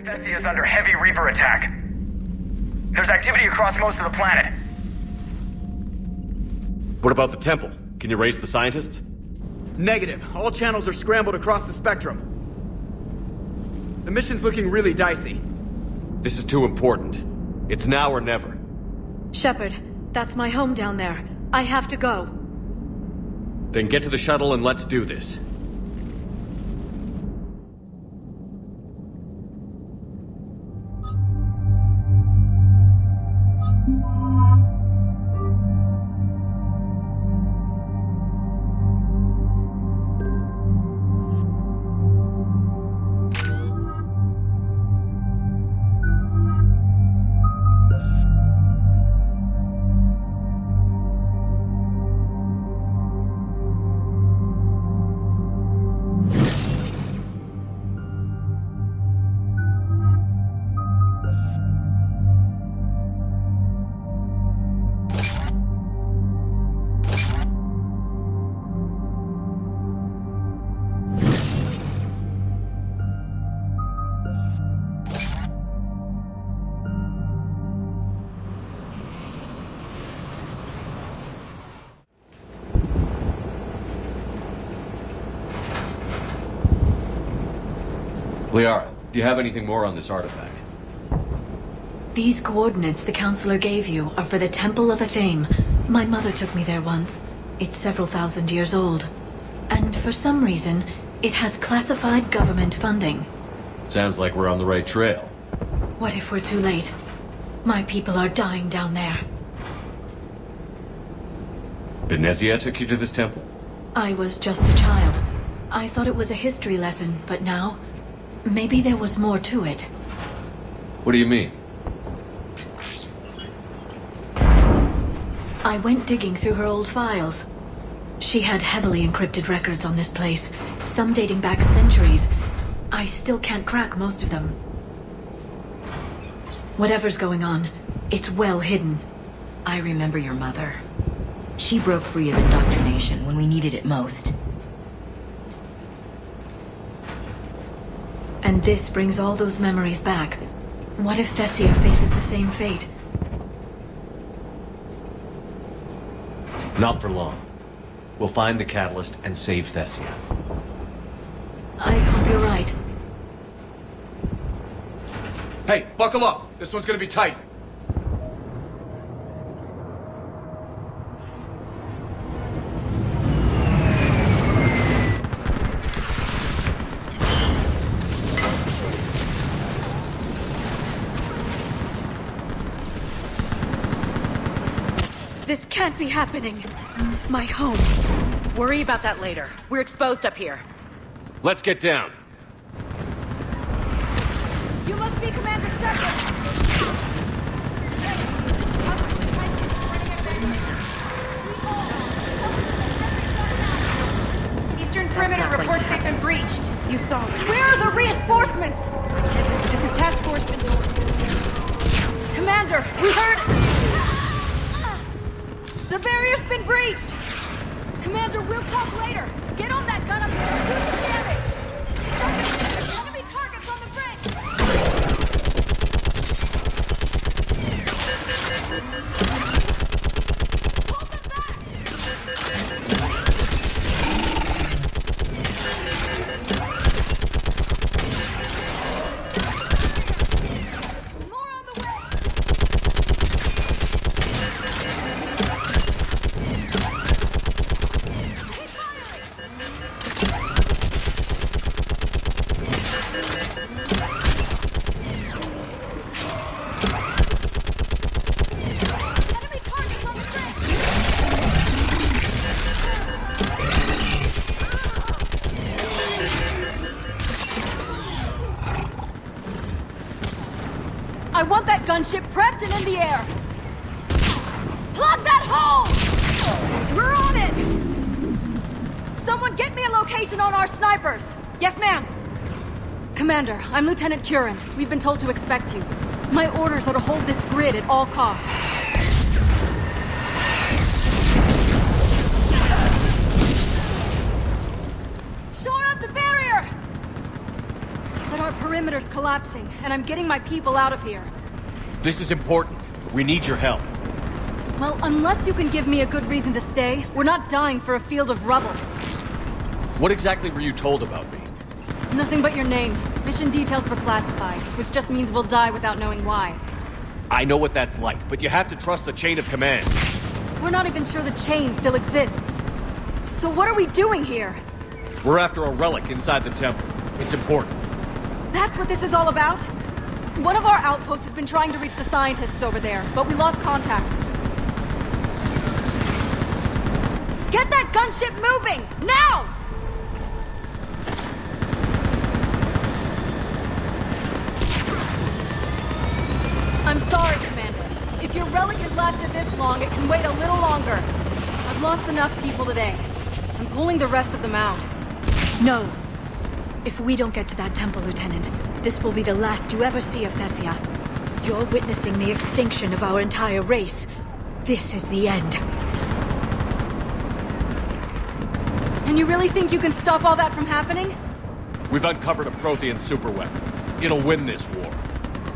Thessia is under heavy Reaper attack. There's activity across most of the planet. What about the temple? Can you raise the scientists? Negative. All channels are scrambled across the spectrum. The mission's looking really dicey. This is too important. It's now or never. Shepard, that's my home down there. I have to go. Then get to the shuttle and let's do this. Liara, do you have anything more on this artifact? These coordinates the Counselor gave you are for the Temple of Athame. My mother took me there once. It's several thousand years old. And for some reason, it has classified government funding. Sounds like we're on the right trail. What if we're too late? My people are dying down there. Thessia took you to this temple? I was just a child. I thought it was a history lesson, but now... maybe there was more to it. What do you mean? I went digging through her old files. She had heavily encrypted records on this place, some dating back centuries. I still can't crack most of them. Whatever's going on, it's well hidden. I remember your mother. She broke free of indoctrination when we needed it most. And this brings all those memories back. What if Thessia faces the same fate? Not for long. We'll find the catalyst and save Thessia. I hope you're right. Hey, buckle up! This one's gonna be tight. This can't be happening. My home. Worry about that later. We're exposed up here. Let's get down. You must be Commander Shepard! Eastern perimeter reports they've been breached. You saw me. Where are the reinforcements? This is Task Force. Commander, we heard... the barrier's been breached! Commander, we'll talk later! Get on that gun up there and do some damage! Enemy targets on the bridge! Hold them back! More on the way! I want that gunship prepped and in the air! Plug that hole! We're on it! Someone get me a location on our snipers! Yes, ma'am! Commander, I'm Lieutenant Curran. We've been told to expect you. My orders are to hold this grid at all costs. Shore up the barrier! But But our perimeter's collapsing, and I'm getting my people out of here. This is important. We need your help. Well, unless you can give me a good reason to stay, we're not dying for a field of rubble. What exactly were you told about me? Nothing but your name. Mission details were classified, which just means we'll die without knowing why. I know what that's like, but you have to trust the chain of command. We're not even sure the chain still exists. So what are we doing here? We're after a relic inside the temple. It's important. That's what this is all about? One of our outposts has been trying to reach the scientists over there, but we lost contact. Get that gunship moving! Now! I'm sorry, Commander. If your relic has lasted this long, it can wait a little longer. I've lost enough people today. I'm pulling the rest of them out. No. If we don't get to that temple, Lieutenant, this will be the last you ever see of Thessia. You're witnessing the extinction of our entire race. This is the end. And you really think you can stop all that from happening? We've uncovered a Prothean superweapon. It'll win this war.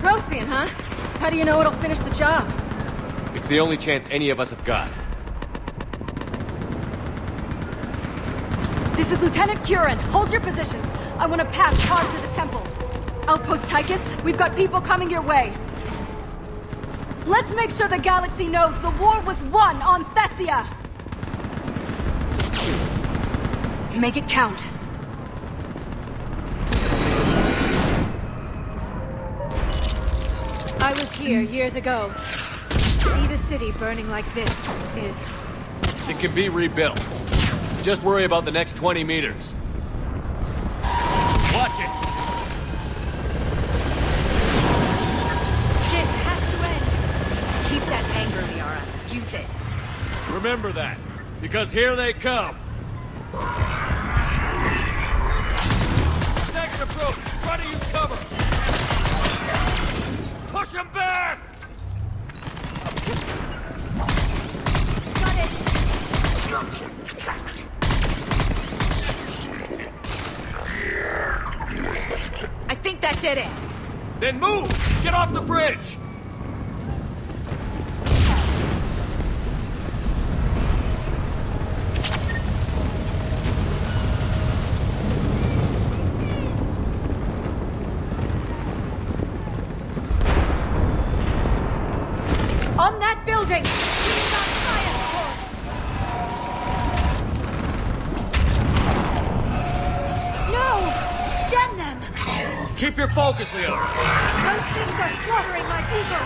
Prothean, huh? How do you know it'll finish the job? It's the only chance any of us have got. This is Lieutenant Curran. Hold your positions. I want to pass hard to the temple. Outpost Tychus, we've got people coming your way. Let's make sure the galaxy knows the war was won on Thessia! Make it count. I was here years ago. See the city burning like this is... It can be rebuilt. Just worry about the next 20 meters. Watch it! This has to end. Keep that anger, Liara. Use it. Remember that, because here they come. Next approach, try to use cover. Push him back! Got it! I think that did it. Then move! Get off the bridge! On that building! Use our science force! No! Damn them! Keep your focus, Leo. Those things are slaughtering my people!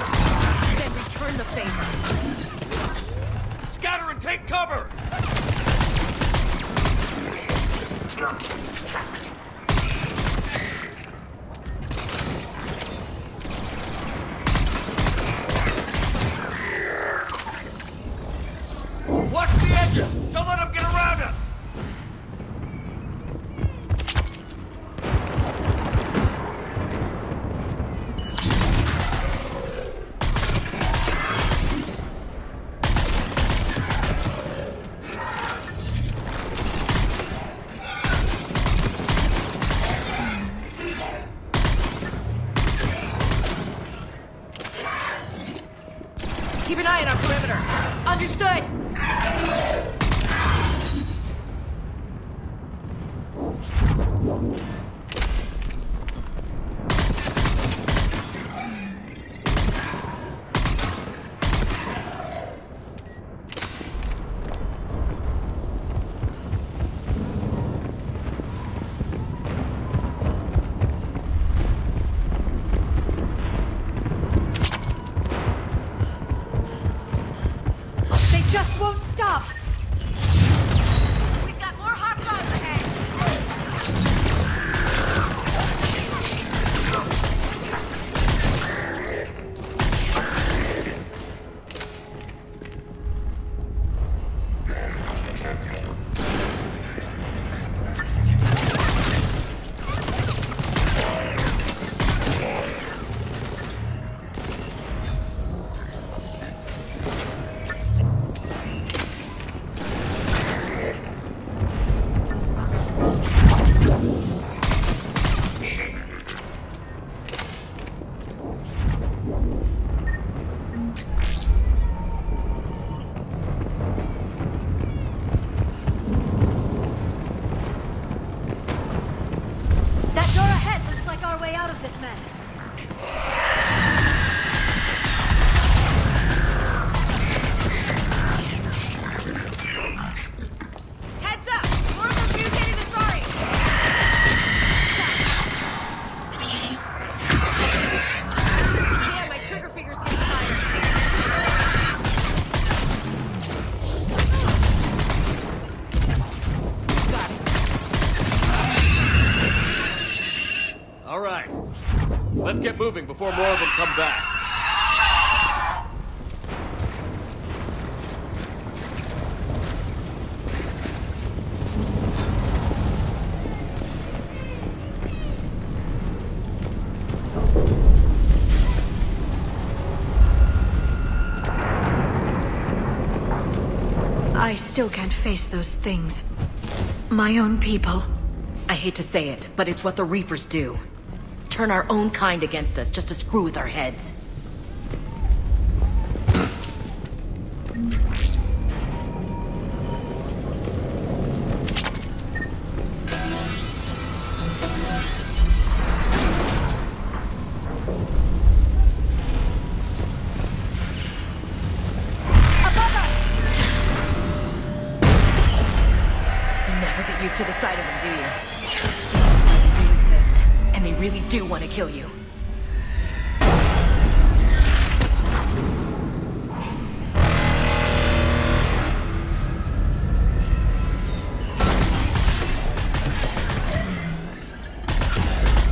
Then return the favor. Scatter and take cover! Watch the edges! Don't let them get around us! Keep an eye on our perimeter. Understood. They just won't Let's get moving before more of them come back. I still can't face those things. My own people. I hate to say it, but it's what the Reapers do. Turn our own kind against us just to screw with our heads. To the sight of them, do you? Demons really do exist, and they really do want to kill you.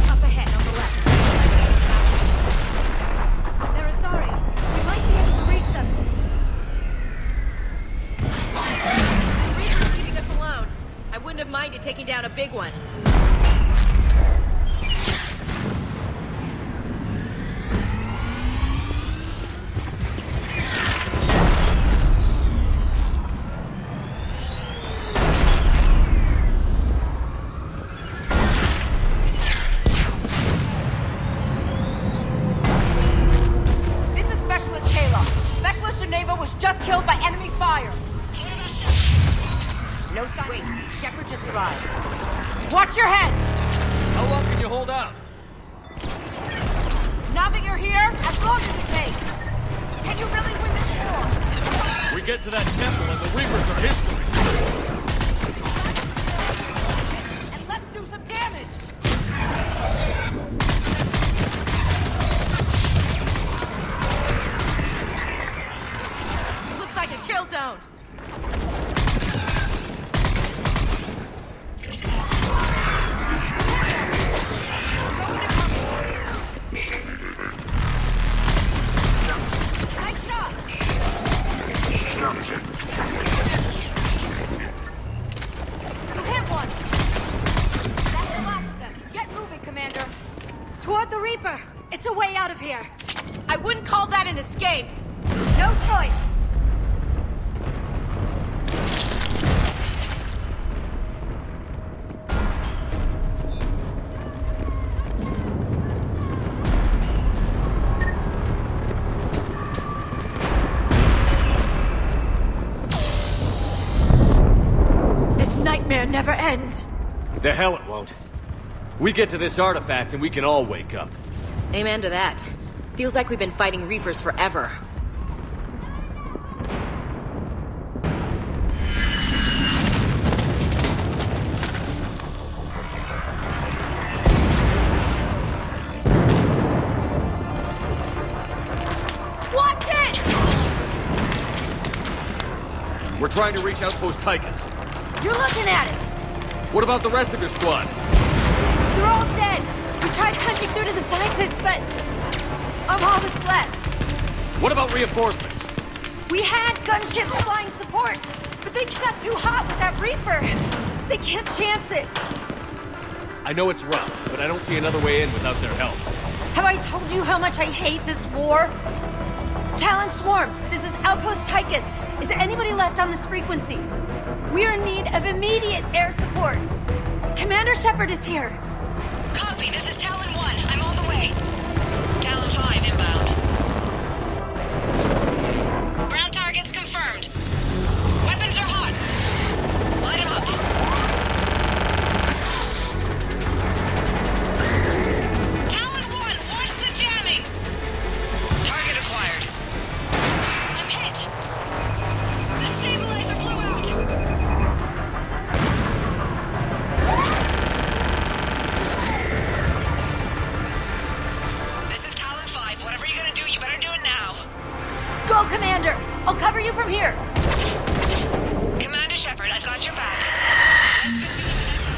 Up ahead, on the left. They're sorry. We might be able to reach them. Reapers leaving us alone. I wouldn't have minded taking down a big one. This is Specialist Kayla. Specialist Geneva was just killed by enemy fire. No sign. Wait, Shepard just arrived. Watch your head! How long can you hold out? Now that you're here, as long as it takes. Can you really win this war? We get to that temple and the Reapers are history. And let's do some damage! Looks like a kill zone. Nice shot! You hit one! That's the last of them. Get moving, Commander. Toward the Reaper. It's a way out of here. I wouldn't call that an escape. No choice. This nightmare never ends. The hell it won't. We get to this artifact and we can all wake up. Amen to that. Feels like we've been fighting Reapers forever. Watch it! We're trying to reach Outpost Tychus. You're looking at it. What about the rest of your squad? They're all dead. We tried punching through to the scientists, but I'm all that's left. What about reinforcements? We had gunships flying support, but they got too hot with that Reaper. They can't chance it. I know it's rough, but I don't see another way in without their help. Have I told you how much I hate this war? Talon Swarm, this is Outpost Tychus. Is there anybody left on this frequency? We're in need of immediate air support. Commander Shepard is here. Copy, this is Talon 1. I'm on the way. Talon 5 inbound. Ground targets confirmed. Weapons are hot. Light 'em up. Talon 1, watch the jamming. Target acquired. I'm hit. The stabilizer blew out. This is Talon 5. Whatever you're gonna do, you better do it now. Go, Commander! I'll cover you from here. Commander Shepard, I've got your back. Let's get you into that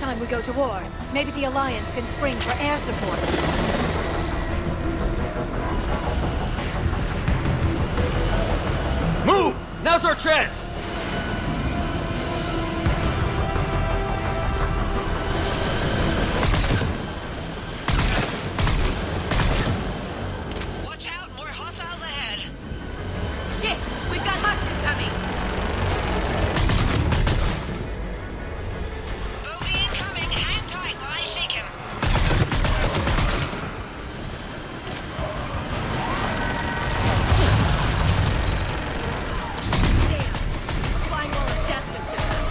time we go to war, maybe the Alliance can spring for air support. Move! Now's our chance! Watch out, more hostiles ahead. Shit! We've got hostiles coming! Bogey incoming. Hang tight while I shake him. Flying wall of death just showed up.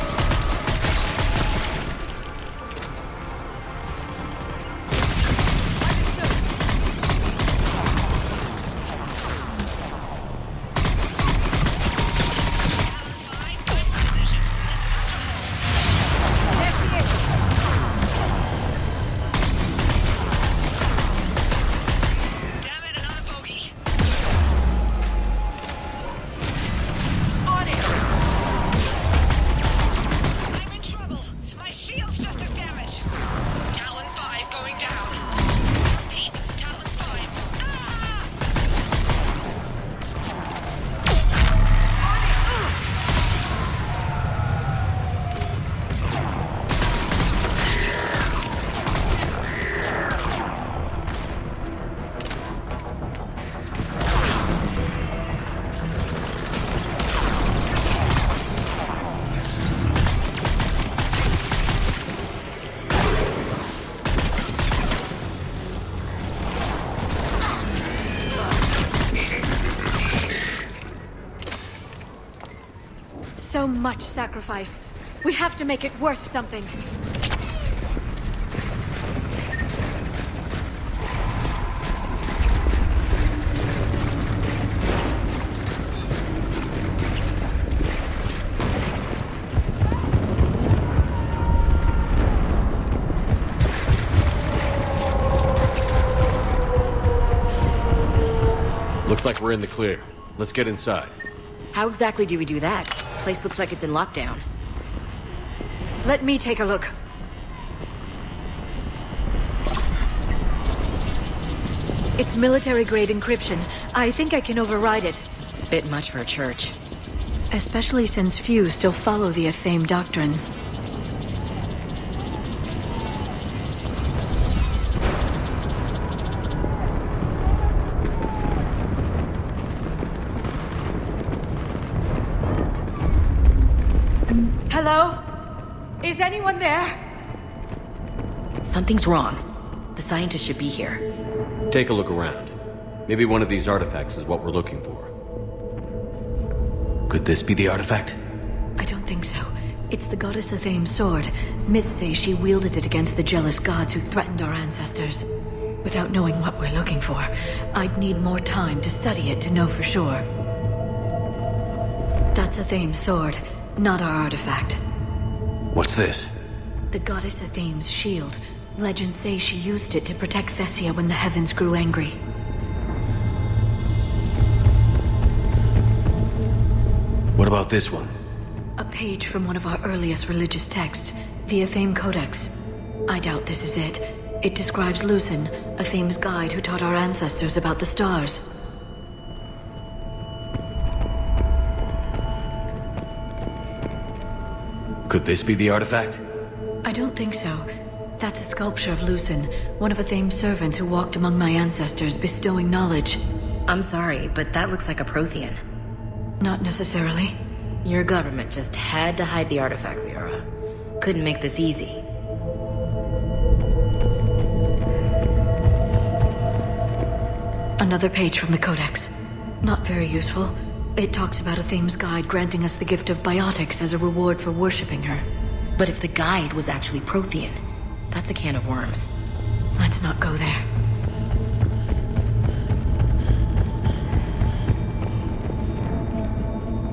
Damn it, another bogey. On it! I'm in trouble. My shields just took damage. Talon 5 going down. Repeat, Talon 5. Ah! So much sacrifice. We have to make it worth something. Looks like we're in the clear. Let's get inside. How exactly do we do that? Place looks like it's in lockdown. Let me take a look. It's military-grade encryption. I think I can override it. Bit much for a church. Especially since few still follow the Athame doctrine. Hello? Is anyone there? Something's wrong. The scientists should be here. Take a look around. Maybe one of these artifacts is what we're looking for. Could this be the artifact? I don't think so. It's the goddess Athame's sword. Myths say she wielded it against the jealous gods who threatened our ancestors. Without knowing what we're looking for, I'd need more time to study it to know for sure. That's Athame's sword, not our artifact. What's this? The goddess Athame's shield. Legends say she used it to protect Thessia when the heavens grew angry. What about this one? A page from one of our earliest religious texts, the Athame Codex. I doubt this is it. It describes Lucen, Athame's guide who taught our ancestors about the stars. Could this be the artifact? I don't think so. That's a sculpture of Lucen, one of Athame's servants who walked among my ancestors, bestowing knowledge. I'm sorry, but that looks like a Prothean. Not necessarily. Your government just had to hide the artifact, Liara. Couldn't make this easy. Another page from the Codex. Not very useful. It talks about Athame's guide granting us the gift of biotics as a reward for worshipping her. But if the guide was actually Prothean, that's a can of worms. Let's not go there.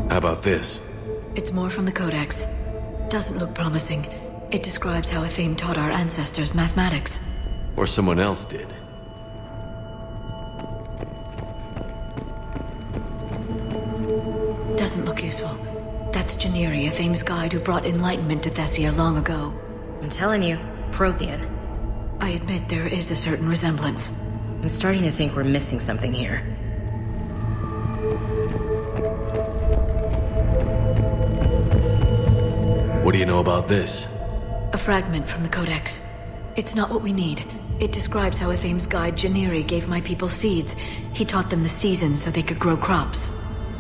How about this? It's more from the Codex. Doesn't look promising. It describes how Athame taught our ancestors mathematics. Or someone else did. Doesn't look useful. That's Janiri, Athame's guide who brought enlightenment to Thessia long ago. I'm telling you, Prothean. I admit there is a certain resemblance. I'm starting to think we're missing something here. What do you know about this? A fragment from the Codex. It's not what we need. It describes how Athame's guide Janiri gave my people seeds. He taught them the seasons so they could grow crops.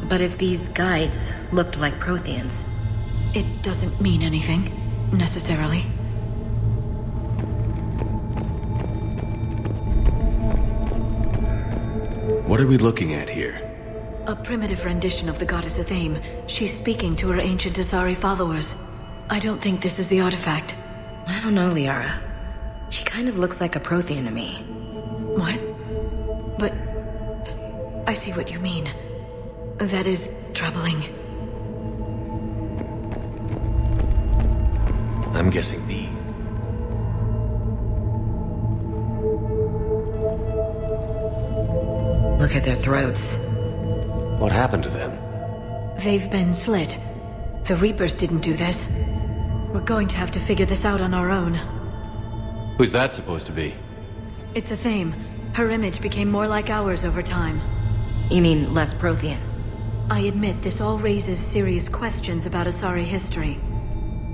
But if these guides looked like Protheans... It doesn't mean anything, necessarily. What are we looking at here? A primitive rendition of the goddess Athame. She's speaking to her ancient Asari followers. I don't think this is the artifact. I don't know, Liara. She kind of looks like a Prothean to me. What? But... I see what you mean. That is troubling. I'm guessing these. Look at their throats. What happened to them? They've been slit. The Reapers didn't do this. We're going to have to figure this out on our own. Who's that supposed to be? It's Athame. Her image became more like ours over time. You mean less Prothean? I admit this all raises serious questions about Asari history.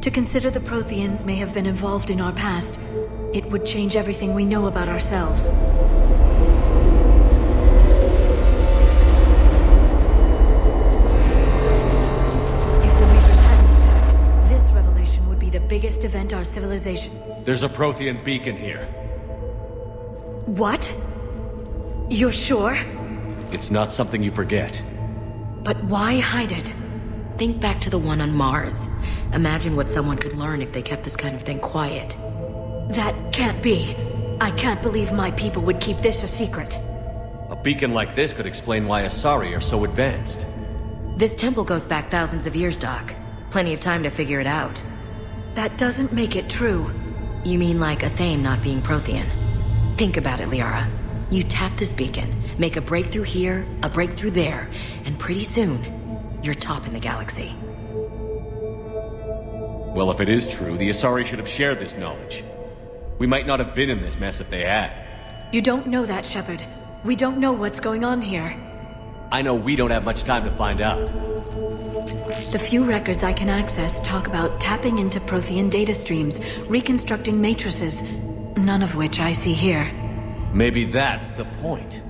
To consider the Protheans may have been involved in our past, it would change everything we know about ourselves. Biggest event our civilization. There's a Prothean beacon here. What? You're sure? It's not something you forget. But why hide it? Think back to the one on Mars. Imagine what someone could learn if they kept this kind of thing quiet. That can't be. I can't believe my people would keep this a secret. A beacon like this could explain why Asari are so advanced. This temple goes back thousands of years, Doc. Plenty of time to figure it out. That doesn't make it true. You mean like Athame not being Prothean? Think about it, Liara. You tap this beacon, make a breakthrough here, a breakthrough there, and pretty soon, you're top in the galaxy. Well, if it is true, the Asari should have shared this knowledge. We might not have been in this mess if they had. You don't know that, Shepard. We don't know what's going on here. I know we don't have much time to find out. The few records I can access talk about tapping into Prothean data streams, reconstructing matrices, none of which I see here. Maybe that's the point.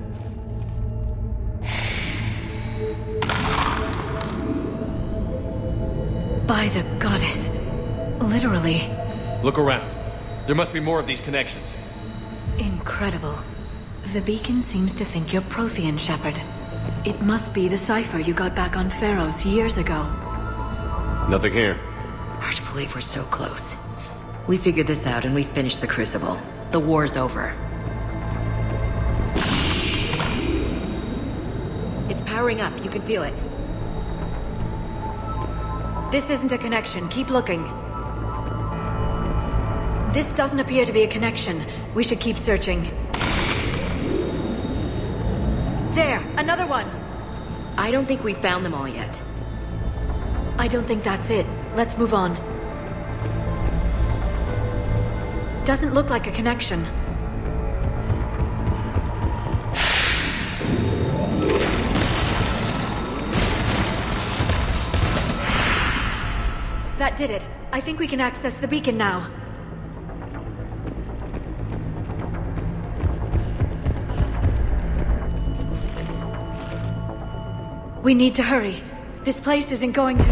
By the goddess. Literally. Look around. There must be more of these connections. Incredible. The beacon seems to think you're Prothean, Shepard. It must be the cipher you got back on Pharos years ago. Nothing here. Hard to believe we're so close. We figured this out and we finished the Crucible. The war's over. It's powering up. You can feel it. This isn't a connection. Keep looking. This doesn't appear to be a connection. We should keep searching. There! Another one! I don't think we've found them all yet. I don't think that's it. Let's move on. Doesn't look like a connection. That did it. I think we can access the beacon now. We need to hurry. This place isn't going to...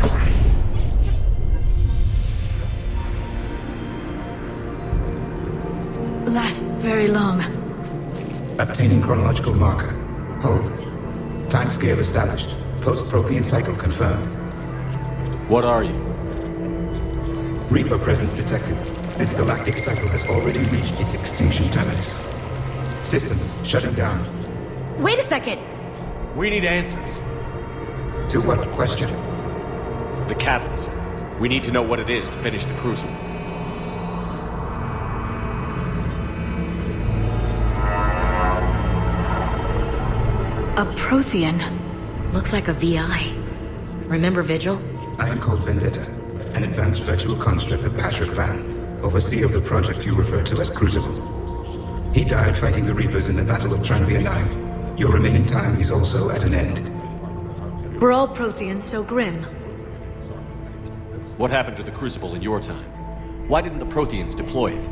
last very long. Obtaining chronological marker. Hold. Timescale established. Post-Prothean cycle confirmed. What are you? Reaper presence detected. This galactic cycle has already reached its extinction terminus. Systems shutting down. Wait a second! We need answers. To what question? The catalyst. We need to know what it is to finish the Crucible. A Prothean. Looks like a VI. Remember Vigil? I am called Vendetta, an advanced virtual construct of Patrick Van. overseer of the project you refer to as Crucible. He died fighting the Reapers in the Battle of Tranvia 9. Your remaining time is also at an end. Were all Protheans so grim? What happened to the Crucible in your time? Why didn't the Protheans deploy it?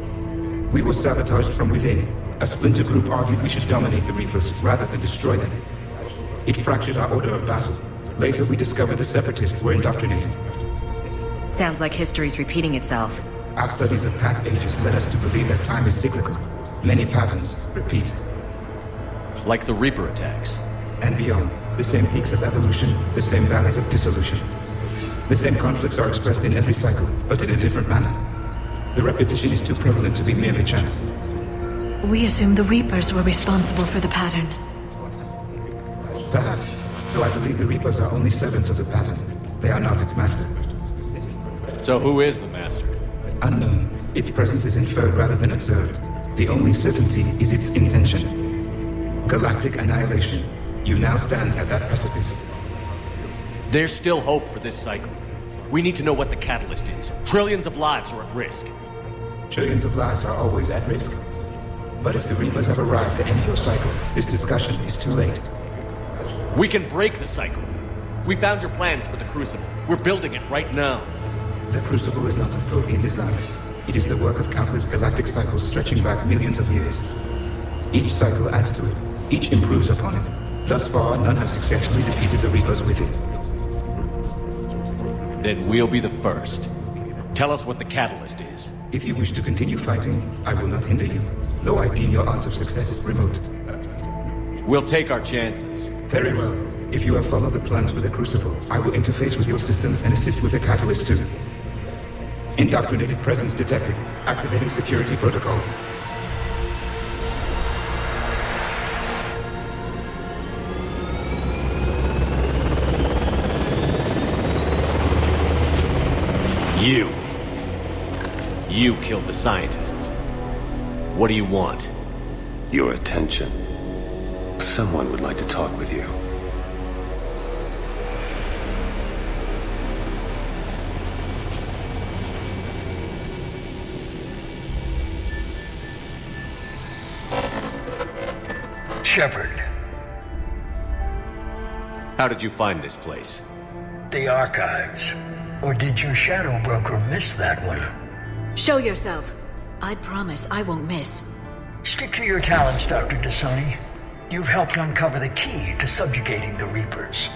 We were sabotaged from within. A splinter group argued we should dominate the Reapers rather than destroy them. It fractured our order of battle. Later, we discovered the Separatists were indoctrinated. Sounds like history's repeating itself. Our studies of past ages led us to believe that time is cyclical. Many patterns repeat. Like the Reaper attacks. And beyond, the same peaks of evolution, the same valleys of dissolution. The same conflicts are expressed in every cycle, but in a different manner. The repetition is too prevalent to be merely chance. We assume the Reapers were responsible for the pattern. Perhaps, though I believe the Reapers are only servants of the pattern. They are not its master. So who is the master? Unknown. Its presence is inferred rather than observed. The only certainty is its intention. Galactic annihilation. You now stand at that precipice. There's still hope for this cycle. We need to know what the catalyst is. Trillions of lives are at risk. Trillions of lives are always at risk. But if the Reapers have arrived to end your cycle, this discussion is too late. We can break the cycle. We found your plans for the Crucible. We're building it right now. The Crucible is not of Prothean design. It is the work of countless galactic cycles stretching back millions of years. Each cycle adds to it. Each improves upon it. Thus far, none have successfully defeated the Reapers with it. Then we'll be the first. Tell us what the catalyst is. If you wish to continue fighting, I will not hinder you, though I deem your odds of success remote. We'll take our chances. Very well. If you have followed the plans for the Crucible, I will interface with your systems and assist with the catalyst too. Indoctrinated presence detected. Activating security protocol. You killed the scientists. What do you want? Your attention. Someone would like to talk with you. Shepard. How did you find this place? The archives. Or did your shadow broker miss that one? Show yourself. I promise I won't miss. Stick to your talents, Dr. Dasani. You've helped uncover the key to subjugating the Reapers.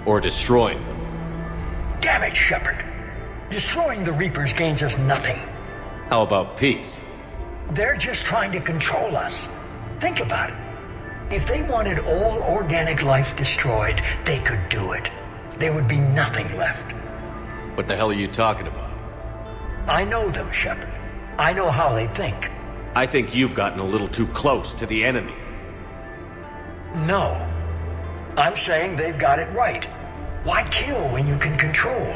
Or destroying them. Damn it, Shepard. Destroying the Reapers gains us nothing. How about peace? They're just trying to control us. Think about it. If they wanted all organic life destroyed, they could do it. There would be nothing left. What the hell are you talking about? I know them, Shepard. I know how they think. I think you've gotten a little too close to the enemy. No. I'm saying they've got it right. Why kill when you can control?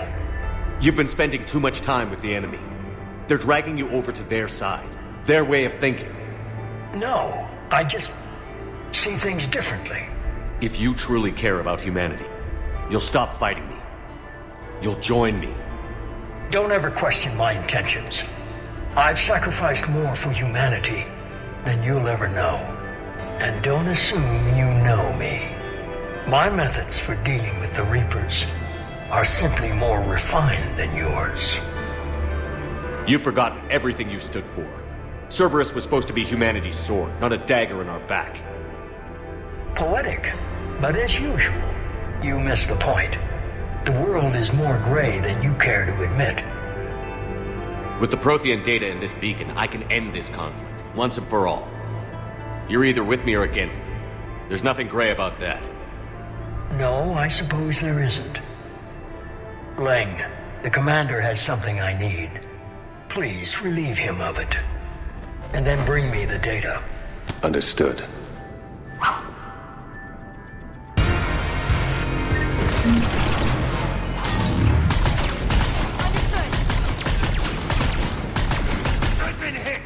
You've been spending too much time with the enemy. They're dragging you over to their side. Their way of thinking. No, I just see things differently. If you truly care about humanity, you'll stop fighting me. You'll join me. Don't ever question my intentions. I've sacrificed more for humanity than you'll ever know. And don't assume you know me. My methods for dealing with the Reapers are simply more refined than yours. You've forgotten everything you stood for. Cerberus was supposed to be humanity's sword, not a dagger in our back. Poetic, but as usual, you missed the point. The world is more gray than you care to admit. With the Prothean data in this beacon, I can end this conflict, once and for all. You're either with me or against me. There's nothing gray about that. No, I suppose there isn't. Leng, the commander has something I need. Please relieve him of it. And then bring me the data. Understood. I've been hit!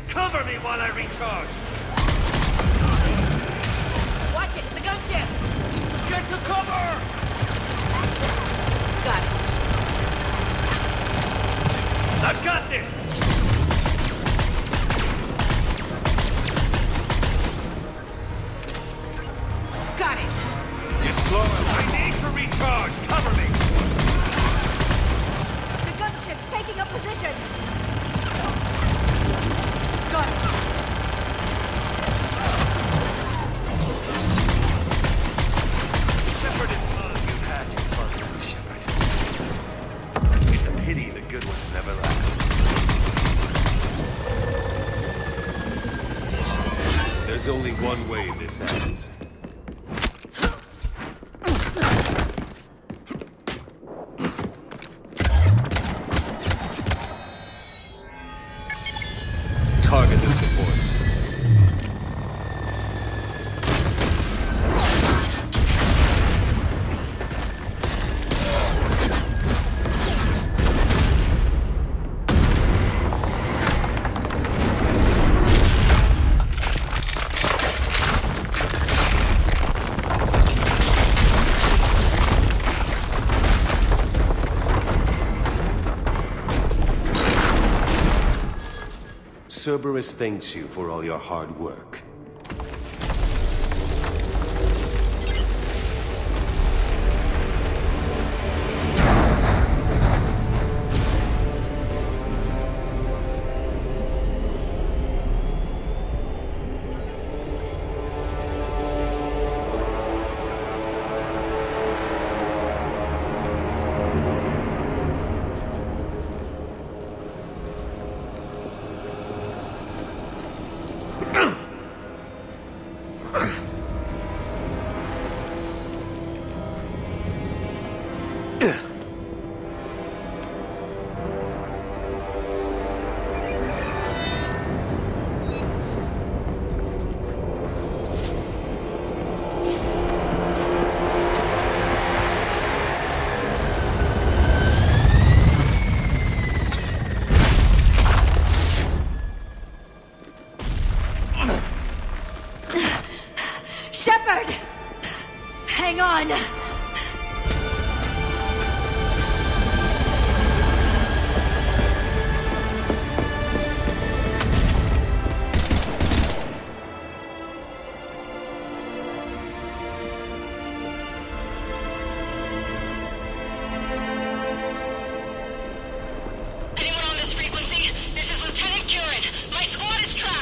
Cover me while I recharge! Watch it, the gunship! Get to cover! Got it. I've got this! Got it. You're slow. I need to recharge. Cover me. The gunship's taking up position. Got it. Shepard and Todd, you've had your fun with Shepard. It's a pity the good ones never last. There's only one way this ends. Target the supports. Cerberus thanks you for all your hard work. Shepard! Hang on!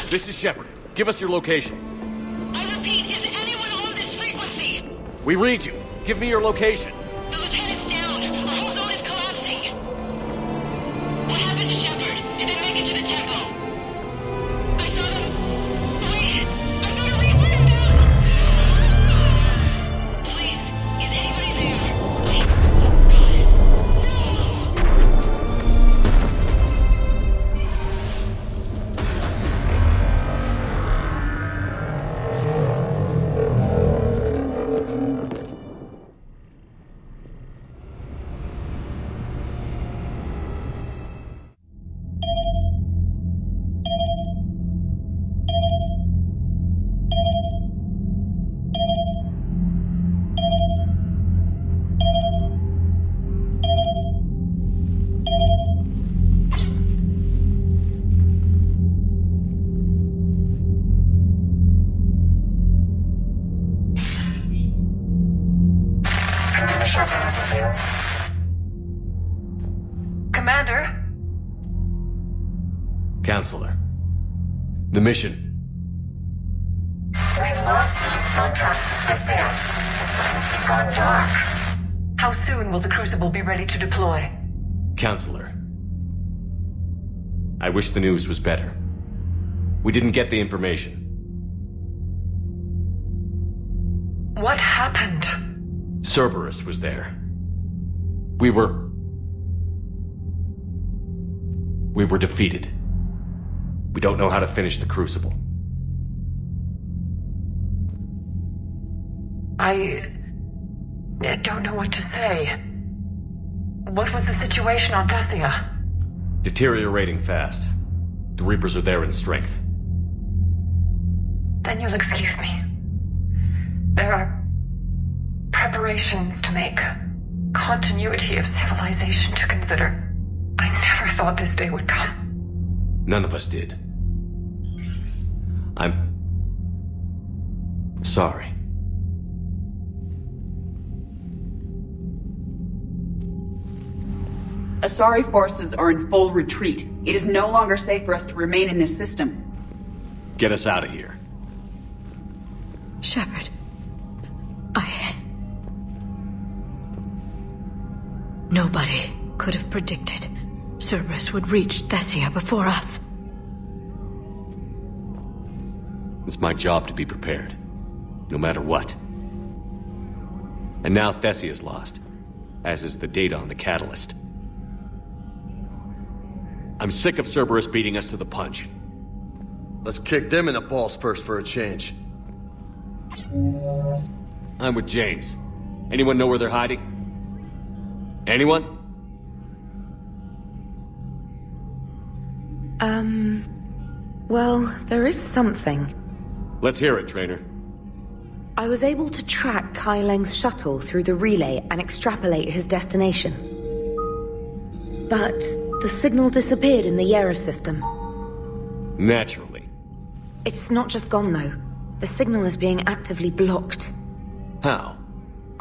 This is Shepard. Give us your location. I repeat, is anyone on this frequency? We read you. Give me your location. The lieutenant's down. Our whole zone is collapsing. What happened to Shepard? Did they make it to the temple? I saw them. Wait, I've got a Reaper inbound. Please, is anybody there? Wait, guys, Commander? Counselor. The mission. We've lost contact with Thessia. It's gone dark. How soon will the Crucible be ready to deploy? Counselor. I wish the news was better. We didn't get the information. What happened? Cerberus was there. We were defeated. We don't know how to finish the Crucible. I don't know what to say. What was the situation on Thessia? Deteriorating fast. The Reapers are there in strength. Then you'll excuse me. There are preparations to make. Continuity of civilization to consider. I never thought this day would come. None of us did. I'm sorry. Asari forces are in full retreat. It is no longer safe for us to remain in this system. Get us out of here. Shepard. Nobody could have predicted Cerberus would reach Thessia before us. It's my job to be prepared, no matter what. And now Thessia's lost, as is the data on the catalyst. I'm sick of Cerberus beating us to the punch. Let's kick them in the balls first for a change. I'm with James. Anyone know where they're hiding? Anyone? Well, there is something. Let's hear it, Trainer. I was able to track Kai Leng's shuttle through the relay and extrapolate his destination. But the signal disappeared in the Yera system. Naturally. It's not just gone, though. The signal is being actively blocked. How?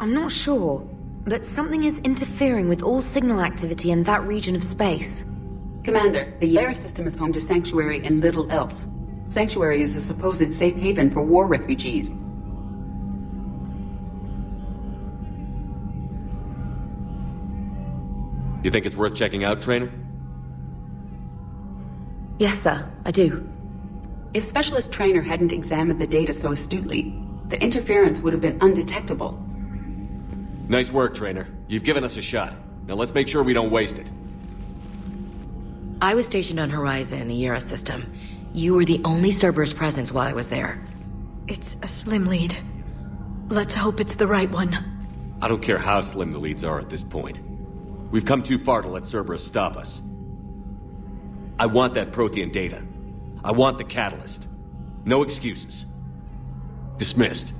I'm not sure, but something is interfering with all signal activity in that region of space. Commander, the Yera system is home to Sanctuary and little else. Sanctuary is a supposed safe haven for war refugees. You think it's worth checking out, Trainer? Yes, sir, I do. If Specialist Trainer hadn't examined the data so astutely, the interference would have been undetectable. Nice work, Trainer. You've given us a shot. Now let's make sure we don't waste it. I was stationed on Horizon in the Yera system. You were the only Cerberus presence while I was there. It's a slim lead. Let's hope it's the right one. I don't care how slim the leads are at this point. We've come too far to let Cerberus stop us. I want that Prothean data. I want the catalyst. No excuses. Dismissed.